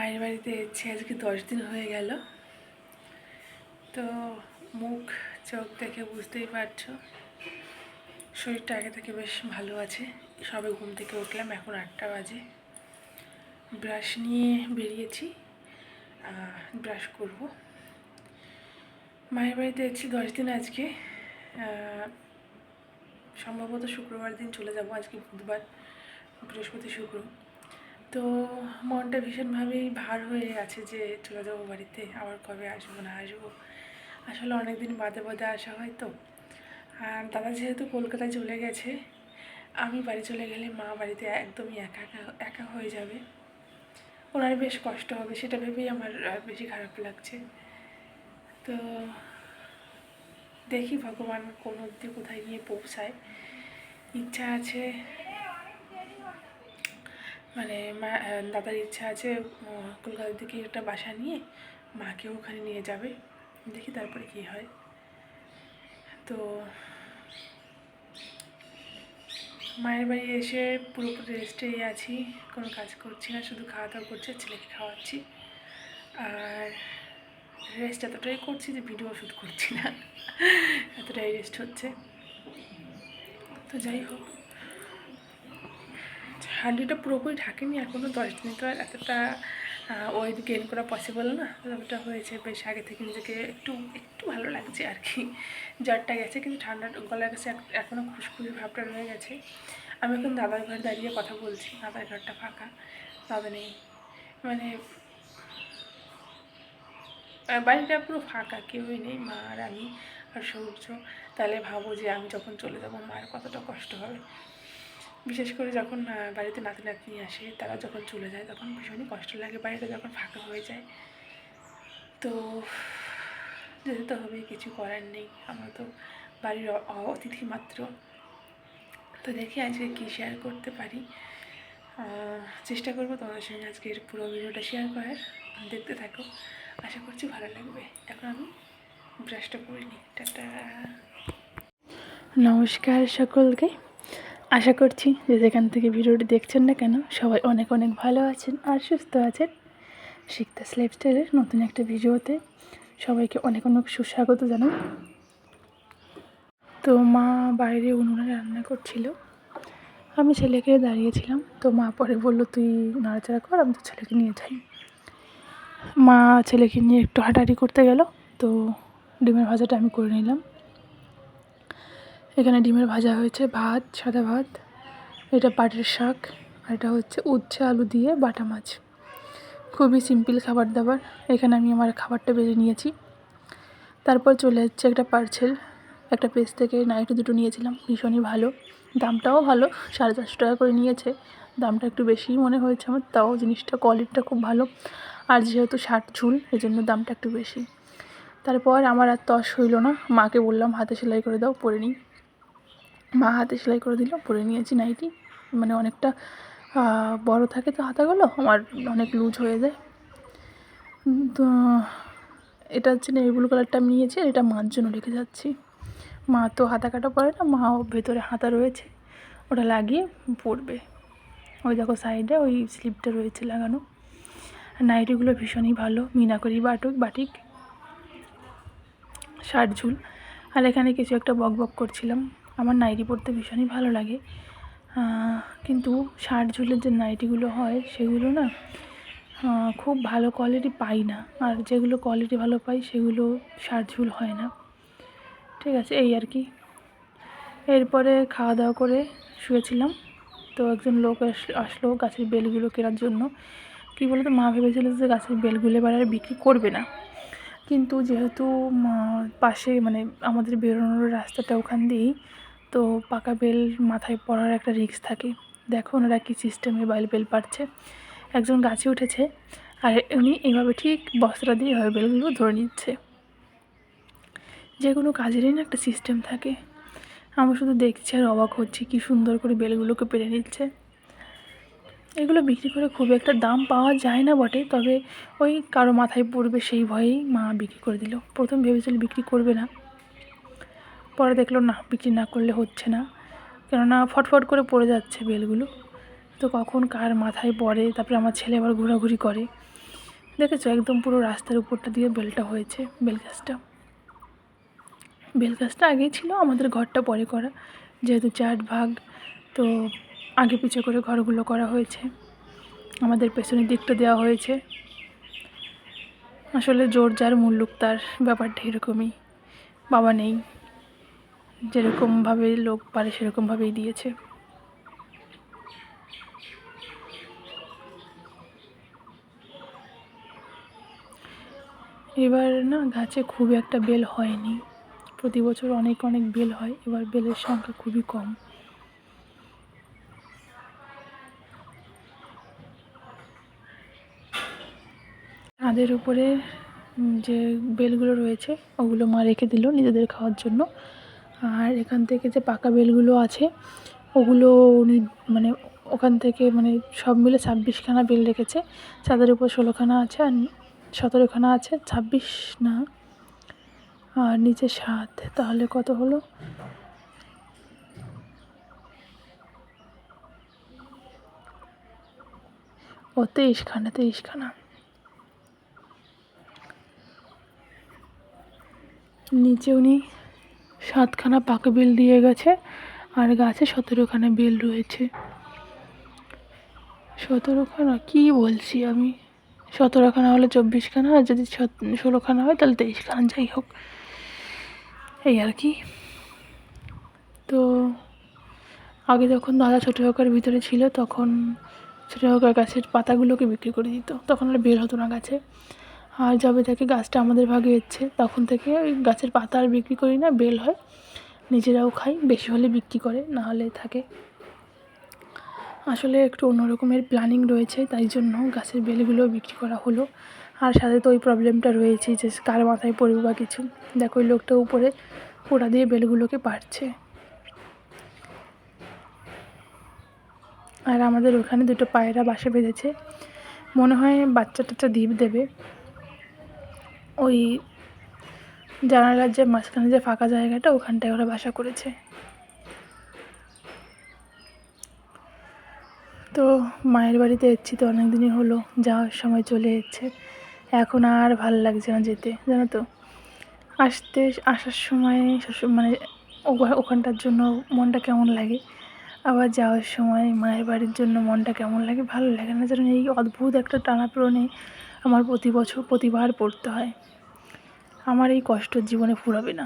মায়ের বাড়িতে এসেছি আজকে 10 দিন হয়ে গেল। তো মুখ চোখ দেখে বুঝতেই পারছো শরীরটা আগে থেকে বেশ ভালো আছে। সবে ঘুম থেকে উঠলাম, এখন 8টা বাজে। ব্রাশ নিয়ে বেরিয়েছি, ব্রাশ করব। মায়ের বাড়িতে এসেছি 10 দিন আজকে। সম্ভবত শুক্রবার দিন চলে যাব, আজকে বুধবার, বৃহস্পতি শুক্র। তো মনটা ভীষণভাবেই ভার হয়ে আছে যে চলে যাবো বাড়িতে, আবার কবে আসবো না আসবো। আসলে অনেক দিন বাদে বাদে আসা হয় তো। আর দাদা যেহেতু কলকাতায় চলে গেছে, আমি বাড়ি চলে গেলে মা বাড়িতে একদমই একা একা একা হয়ে যাবে, ওনার বেশ কষ্ট হবে, সেটা ভেবেই আমার বেশি খারাপ লাগছে। তো দেখি ভগবান কোন অবধি কোথায় গিয়ে পৌঁছায়। ইচ্ছা আছে, মানে মা দাদার ইচ্ছা আছে কলকাতার দিকে একটা বাসা নিয়ে মাকেও ওখানে নিয়ে যাবে। দেখি তারপরে কি হয়। তো মায়ের বাড়ি এসে পুরোপুরি রেস্টেই আছি, কোনো কাজ করছি না, শুধু খাওয়া দাওয়া করছি, ছেলেকে খাওয়াচ্ছি। আর রেস্ট এতটাই করছি যে ভিডিও শ্যুট করছি না, এতটাই রেস্ট হচ্ছে। তো যাই হোক, হান্ডিটা পুরোপুরি ঢাকেনি এখনও, 10 দিন তো আর এতটা ওয়েট গেইন করা পসিবল না। ততটা হয়েছে, বেশ আগে থেকে নিজেকে একটু একটু ভালো লাগছে আর কি। জ্বরটা গেছে, কিন্তু ঠান্ডা গলার কাছে এখনও খুশখুশি ভাবটা রয়ে গেছে। আমি এখন দাদার ঘরে দাঁড়িয়ে কথা বলছি, দাদার ঘরটা ফাঁকা, দাদা নেই, মানে বাড়িটা পুরো ফাঁকা, কেউই নেই, মা আর আমি আর সূর্য। তাহলে ভাবো যে আমি যখন চলে যাবো মায়ের কতটা কষ্ট হবে। বিশেষ করে যখন বাড়িতে নাতি নাতনি আসে, তারা যখন চলে যায় তখন ভীষণই কষ্ট লাগে, বাড়িটা যখন ফাঁকা হয়ে যায়। তো যেতে তো হবে, কিছু করার নেই, আমরা তো বাড়ির অতিথি মাত্র। তো দেখি আজকে কী শেয়ার করতে পারি, চেষ্টা করবো তোমাদের সঙ্গে আজকের পুরো ভিডিওটা শেয়ার করার। দেখতে থাকো, আশা করছি ভালো লাগবে। এখন আমি ব্রাশটা করে নিই। টাটা। নমস্কার সকলকে, আশা করছি যে যেখান থেকে ভিডিওটি দেখছেন না কেন সবাই অনেক অনেক ভালো আছেন আর সুস্থ আছেন। শিখতাস লাইফস্টাইলের নতুন একটা ভিডিওতে সবাইকে অনেক অনেক সুস্বাগত জানাই। তো মা বাইরে উনুনে রান্না করছিল, আমি ছেলেকে দাঁড়িয়েছিলাম। তো মা পরে বললো তুই নাড়াচাড়া কর, আমি তো ছেলেকে নিয়ে যাই। মা ছেলেকে নিয়ে একটু হাঁটাহাঁটি করতে গেল। তো ডিমের ভাজাটা আমি করে নিলাম। এখানে ডিমের ভাজা হয়েছে, ভাত, সাদা ভাত, এটা পাটের শাক, আর এটা হচ্ছে উচ্ছে আলু দিয়ে বাটা মাছ। খুবই সিম্পল খাবার দাবার। এখানে আমি আমার খাবারটা বেড়ে নিয়েছি। তারপর চলে যাচ্ছে একটা পার্সেল, একটা পেজ থেকে নাইটি দুটো নিয়েছিলাম, ভীষণই ভালো, দামটাও ভালো, 450 টাকা করে নিয়েছে। দামটা একটু বেশিই মনে হয়েছে আমার, তাও জিনিসটা কোয়ালিটিটা খুব ভালো। আর যেহেতু 60 ঝুল, এই জন্য দামটা একটু বেশি। তারপর আমার আর তস হইল না, মাকে বললাম হাতে সেলাই করে দাও, পরে নিই। মা হাতে সেলাই করে দিল, পরে নিয়েছি নাইটি। মানে অনেকটা বড় থাকে তো হাতাগুলো, আমার অনেক লুজ হয়ে যায়। তো এটা হচ্ছে নেভি ব্লু কালারটা আমি নিয়েছি, আর এটা মার জন্য রেখে যাচ্ছি। মা তো হাতা কাটা পরে না, মাও ভেতরে হাতা রয়েছে, ওটা লাগিয়ে পরবে। ওই দেখো সাইডে ওই স্লিপটা রয়েছে লাগানো। নাইটিগুলো ভীষণই ভালো, মিনাকরি বাটিক, 60 ঝুল। আর এখানে কিছু একটা বক বক করছিলাম, আমার নাইটি পরতে ভীষণই ভালো লাগে, কিন্তু 60 ঝুলের যে নাইটিগুলো হয় সেগুলো না খুব ভালো কোয়ালিটি পাই না, আর যেগুলো কোয়ালিটি ভালো পাই সেগুলো 60 ঝুল হয় না। ঠিক আছে, এই আর কি। এরপরে খাওয়া দাওয়া করে শুয়েছিলাম। তো একজন লোক আসলো গাছের বেলগুলো কেনার জন্য। কী বলতো, মা ভেবেছিল যে গাছের বেলগুলো এবার আর বিক্রি করবে না, কিন্তু যেহেতু পাশে মানে আমাদের বেরোনোর রাস্তাটা ওখান দিয়েই, তো পাকা বেল মাথায় পড়ার একটা রিস্ক থাকে। দেখো ওনারা কী সিস্টেমে বেল পাড়ছে। একজন গাছে উঠেছে, আর উনি এইভাবে ঠিক বস্তাটা দিয়ে এভাবে বেলগুলো ধরে নিচ্ছে। যে কোনো কাজেরই না একটা সিস্টেম থাকে। আমি শুধু দেখছি আর অবাক হচ্ছি, কী সুন্দর করে বেলগুলোকে পেরে নিচ্ছে। এগুলো বিক্রি করে খুব একটা দাম পাওয়া যায় না বটে, তবে ওই কারো মাথায় পড়বে সেই ভয়েই মা বিক্রি করে দিল। প্রথম ভেবেছিল বিক্রি করবে না, পরে দেখলো না, বিক্রি না করলে হচ্ছে না, কেননা ফটফট করে পড়ে যাচ্ছে বেলগুলো। তো কখন কার মাথায় পড়ে, তারপরে আমার ছেলে আবার ঘোরাঘুরি করে, দেখেছো একদম পুরো রাস্তার উপরটা দিয়ে বেলটা হয়েছে। বেল গাছটা আগেই ছিল, আমাদের ঘরটা পরে করা, যেহেতু 4 ভাগ, তো আগে পিছে করে ঘরগুলো করা হয়েছে। আমাদের পেছনের দিকটা দেওয়া হয়েছে। আসলে জোর যার মুল্লুক তার, ব্যাপারটা এরকমই। বাবা নেই, যেরকমভাবে লোক পারে সেরকমভাবেই দিয়েছে। এবার না গাছে খুব একটা বেল হয়নি। প্রতি বছর অনেক অনেক বেল হয়, এবার বেলের সংখ্যা খুবই কম। ছাদের উপরে যে বেলগুলো রয়েছে ওগুলো মা রেখে দিল নিজেদের খাওয়ার জন্য। আর এখান থেকে যে পাকা বেলগুলো আছে ওগুলো উনি মানে ওখান থেকে মানে সব মিলে 26খানা বেল রেখেছে। ছাদের উপর 16খানা আছে, আর 17খানা আছে, 26 না, আর নিচে 7, তাহলে কত হলো? ও 23খানা। নিচে উনি 7খানা পাকা বেল দিয়ে গেছে, আর গাছে 17খানা বেল রয়েছে। 17খানা কী বলছি আমি, 17খানা হলে 24খানা, আর যদি 16খানা হয় তাহলে 23খানা, যাই হোক এই আর কি। তো আগে যখন দাদা ছোটো কাকার ভিতরে ছিল তখন ছোটো কাকা গাছের পাতাগুলোকে বিক্রি করে দিত, তখন আর বের হতো না গাছে। আর যবে থেকে গাছটা আমাদের ভাগে এসছে তখন থেকে ওই গাছের পাতা আর বিক্রি করি না, বেল হয়, নিজেরাও খাই, বেশি হলে বিক্রি করে, না হলে থাকে। আসলে একটু অন্যরকমের প্ল্যানিং রয়েছে, তাই জন্য গাছের বেলগুলো বিক্রি করা হলো। আর সাথে তো ওই প্রবলেমটা রয়েছেই যে কার মাথায় পড়বে বা কিছু। দেখো ওই লোকটা উপরে ওটা দিয়ে বেলগুলোকে পারছে। আর আমাদের ওখানে 2টো পায়রা বাসা বেঁধেছে, মনে হয় বাচ্চা টাচ্চা দ্বীপ দেবে। ওই জানালার যে মাঝখানে যে ফাঁকা জায়গাটা ওখানটায় ওরা বাসা করেছে। তো মায়ের বাড়িতে এসেছি তো অনেক দিনই হলো, যাওয়ার সময় চলে এসেছে, এখন আর ভালো লাগছে না যেতে, জানো তো। আসার সময় মানে ওখানটার জন্য মনটা কেমন লাগে, আবার যাওয়ার সময় মায়ের বাড়ির জন্য মনটা কেমন লাগে, ভালো লাগে না, যেন এই অদ্ভুত একটা টানাপোড়েনে আমার প্রতিবার পড়তে হয়। আমার এই কষ্ট জীবনে ফুরাবে না,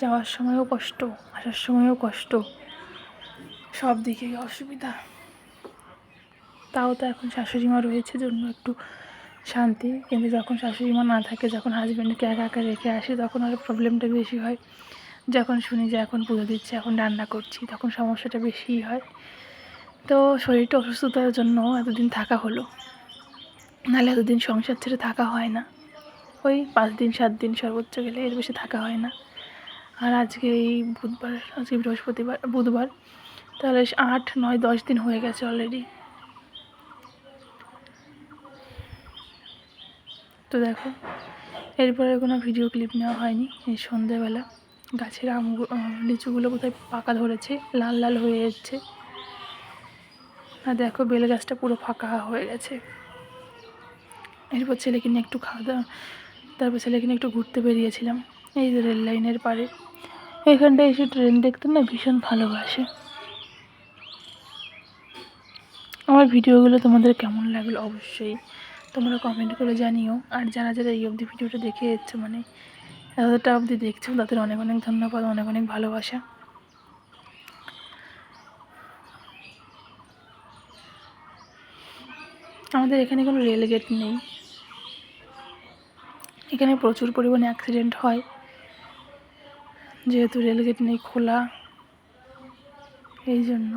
যাওয়ার সময়ও কষ্ট, আসার সময়ও কষ্ট, সব দিকেই অসুবিধা। তাও তো এখন শাশুড়ি মা রয়েছে জন্য একটু শান্তি, কিন্তু যখন শাশুড়ি মা না থাকে, যখন হাজব্যান্ডকে একা একা রেখে আসি, তখন আরও প্রবলেমটা বেশি হয়। যখন শুনি যে এখন পুজো দিচ্ছে, এখন রান্না করছি, তখন সমস্যাটা বেশিই হয়। তো শরীরটা অসুস্থতার জন্য এতদিন থাকা হলো, নাহলে এতদিন সংসার ছেড়ে থাকা হয় না। ওই 5 দিন 7 দিন সর্বোচ্চ গেলে, এর বেশি থাকা হয় না। আর আজকে এই আজকে বুধবার, তাহলে 8, 9, 10 দিন হয়ে গেছে অলরেডি। তো দেখো এরপরে কোনো ভিডিও ক্লিপ নেওয়া হয়নি। এই সন্ধেবেলা গাছের লিচুগুলো কোথায় পাকা ধরেছে, লাল লাল হয়ে যাচ্ছে। আর দেখো বেল গাছটা পুরো ফাঁকা হয়ে গেছে। এরপর ছেলেকে নিয়ে একটু খাওয়া দাওয়া, তারপর ছেলেকে নিয়ে একটু ঘুরতে বেরিয়েছিলাম এই যে রেল লাইনের পাড়ে। এখানটায় এসে ট্রেন দেখতে না ভীষণ ভালোবাসে। আমার ভিডিওগুলো তোমাদের কেমন লাগলো অবশ্যই তোমরা কমেন্ট করে জানিও। আর যারা যারা এই অবধি ভিডিওটা দেখে এসছো, মানে এতটা অবধি দেখছো, তাদের অনেক অনেক ধন্যবাদ, অনেক অনেক ভালোবাসা। আমাদের এখানে কোনো রেলগেট নেই, এখানে প্রচুর পরিমাণে অ্যাক্সিডেন্ট হয়, যেহেতু রেলগেট নেই খোলা, এই জন্য।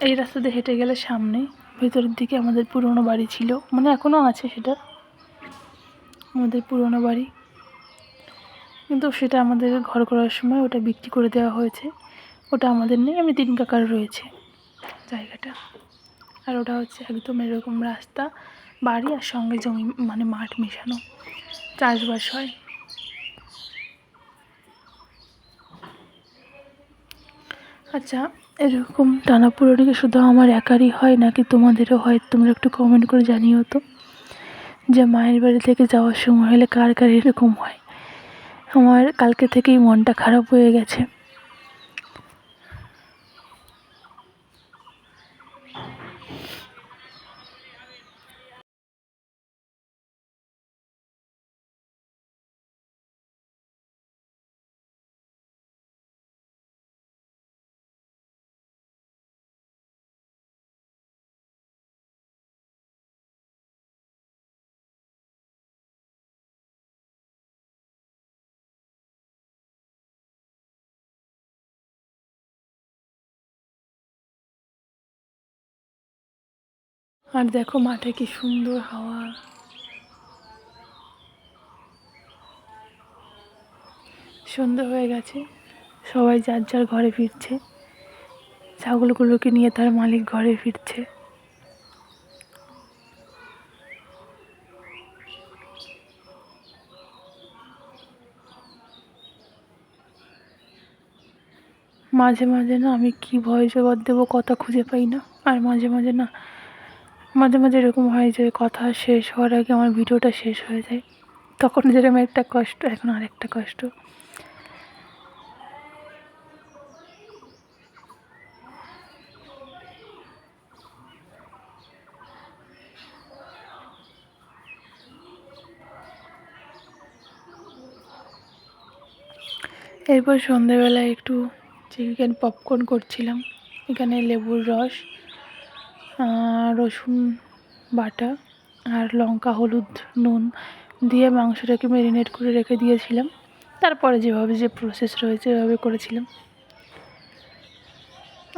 এই রাস্তা দিয়ে হেঁটে গেলে সামনে ভেতরের দিকে আমাদের পুরনো বাড়ি ছিল, মানে এখনও আছে সেটা, আমাদের পুরনো বাড়ি, কিন্তু সেটা আমাদের ঘর করার সময় ওটা বিক্রি করে দেওয়া হয়েছে। ওটা আমাদের নেই, আমি 3 কাকার রয়েছে জায়গাটা। আর ওটা হচ্ছে একদম এরকম রাস্তা, বাড়ি আর সঙ্গে জমি, মানে মাঠ মেশানো, চাষবাস হয়। আচ্ছা, এরকম টানাপোড়েন কি শুধু আমার একারই হয় নাকি তোমাদেরও হয়? তোমরা একটু কমেন্ট করে জানিও তো, যে মায়ের বাড়ি থেকে যাওয়ার সময় হলে কার কার এরকম হয়। আমার কালকে থেকেই মনটা খারাপ হয়ে গেছে। আর দেখো মাঠে কি সুন্দর হাওয়া। সন্ধ্যা হয়ে গেছে, সবাই যার যার ঘরে ফিরছে। ছাগলগুলোকে নিয়ে তার মালিক ঘরে ফিরছে। মাঝে মাঝে না আমি কি ভয়েস ওভার দেবো কথা খুঁজে পাই না। আর মাঝে মাঝে না, মাঝে মাঝে এরকম হয় যে কথা শেষ হওয়ার আগে আমার ভিডিওটা শেষ হয়ে যায়। তখন যেরকম একটা কষ্ট, এখন আরেকটা কষ্ট। এরপর সন্ধেবেলায় একটু চিকেন পপকর্ন করছিলাম। এখানে লেবুর রস, রসুন বাটা আর লঙ্কা, হলুদ, নুন দিয়ে মাংসটাকে ম্যারিনেট করে রেখে দিয়েছিলাম। তারপরে যেভাবে যে প্রসেস রয়েছে এভাবে করেছিলাম।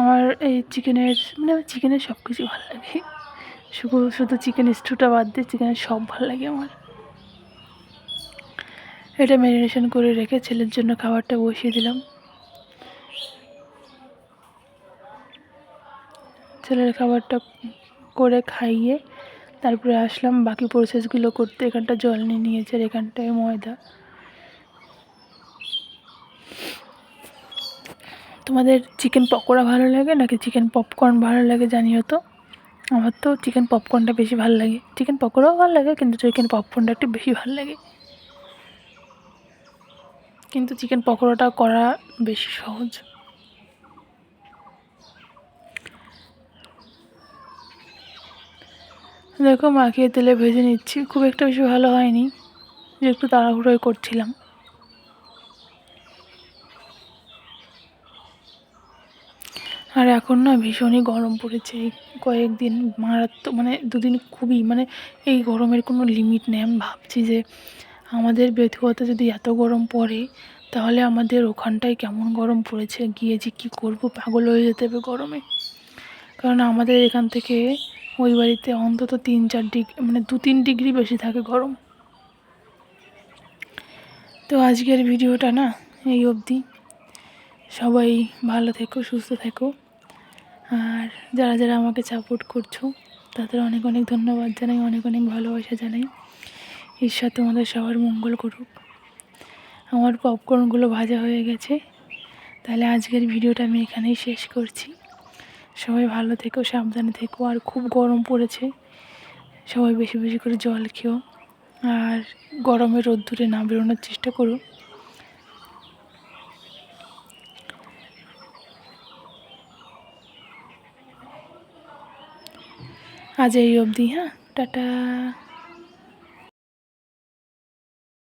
আমার এই চিকেনের মানে আমার চিকেনের সব কিছু ভালো লাগে, শুধু শুধু চিকেন স্টুটা বাদ দিয়ে চিকেনের সব ভালো লাগে আমার। এটা ম্যারিনেশন করে রেখে ছেলের জন্য খাবারটা বসিয়ে দিলাম। ছেলের খাবারটা করে খাইয়ে তারপরে আসলাম বাকি প্রসেসগুলো করতে। এখানটা জল নিয়ে নিয়েছে আর এখানটায় ময়দা। তোমাদের চিকেন পকোড়া ভালো লাগে নাকি চিকেন পপকর্ন ভালো লাগে জানিও তো। আমার তো চিকেন পপকর্নটা বেশি ভালো লাগে। চিকেন পকোড়াও ভালো লাগে, কিন্তু চিকেন পপকর্নটা একটু বেশি ভালো লাগে। কিন্তু চিকেন পকোড়াটা করা বেশি সহজ। দেখো মাখিয়ে তেলে ভেজে নিচ্ছি। খুব একটা বেশি ভালো হয়নি, যে একটু তাড়াহুড়োই করছিলাম। আর এখন না ভীষণই গরম পড়েছে এই কয়েকদিন, মারাত্মক। মানে দুদিন খুবই, মানে এই গরমের কোনো লিমিট নেই। আমি ভাবছি যে আমাদের বেথুয়াতে যদি এত গরম পড়ে, তাহলে আমাদের ওখানটায় কেমন গরম পড়েছে, গিয়ে যে কী করবো, পাগল হয়ে যেতে হবে গরমে। কারণ আমাদের এখান থেকে ওই বাড়িতে অন্তত 3-4 ডিগ্রি, মানে 2-3 ডিগ্রি বেশি থাকে গরম। তো আজকের ভিডিওটা না এই অবধি। সবাই ভালো থেকো, সুস্থ থেকো। আর যারা যারা আমাকে সাপোর্ট করছো তাদের অনেক অনেক ধন্যবাদ জানাই, অনেক অনেক ভালোবাসা জানাই। ঈশ্বর তোমাদের সবার মঙ্গল করুক। আমার পপকর্নগুলো ভাজা হয়ে গেছে। তাহলে আজকের ভিডিওটা আমি এখানেই শেষ করছি। সবাই ভালো থেকো, সাবধানে থেকো। আর খুব গরম পড়েছে, সবাই বেশি বেশি করে জল খেও। আর গরমে রোদ্দুরে না বেরোনোর চেষ্টা করো। আজ এই অবধি, হ্যাঁ, টাটা।